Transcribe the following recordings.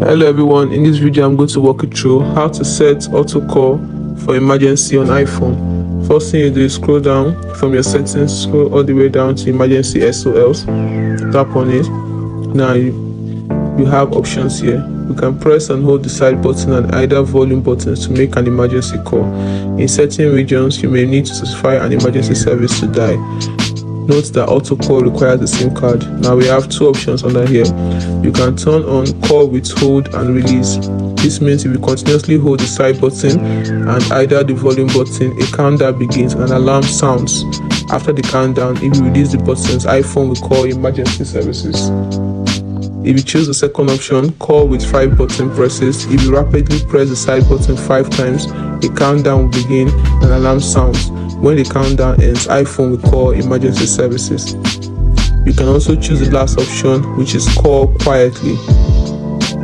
Hello everyone, in this video I'm going to walk you through how to set auto call for emergency on iPhone. First thing you do is scroll down from your settings, scroll all the way down to emergency SOS, tap on it. Now you have options here. You can press and hold the side button and either volume buttons to make an emergency call. In certain regions you may need to specify an emergency service to dial. Note that auto call requires a SIM card. Now we have two options under here. You can turn on call with hold and release. This means if you continuously hold the side button and either the volume button, a countdown begins and an alarm sounds. After the countdown, if you release the buttons, iPhone will call emergency services. If you choose the second option, call with 5 button presses, if you rapidly press the side button 5 times, a countdown will begin and an alarm sounds. When the countdown ends, iPhone will call emergency services. You can also choose the last option, which is call quietly.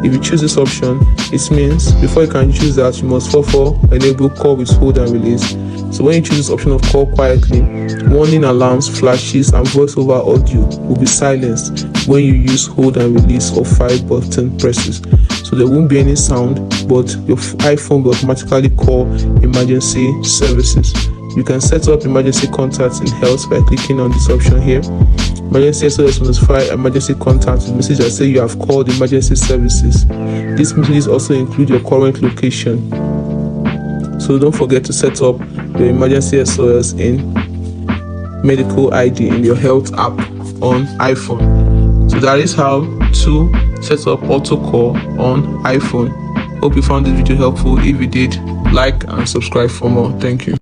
If you choose this option, it means before you can choose that, you must first enable call with hold and release. So when you choose this option of call quietly, warning alarms, flashes, and voiceover audio will be silenced when you use hold and release of 5 button presses. So there won't be any sound, but your iPhone will automatically call emergency services. You can set up emergency contacts in health by clicking on this option here. Emergency SOS will notify emergency contacts with message that say you have called emergency services. These messages also include your current location. So don't forget to set up your emergency SOS in medical ID in your health app on iPhone. So that is how to set up auto call on iPhone. Hope you found this video helpful. If you did, like and subscribe for more. Thank you.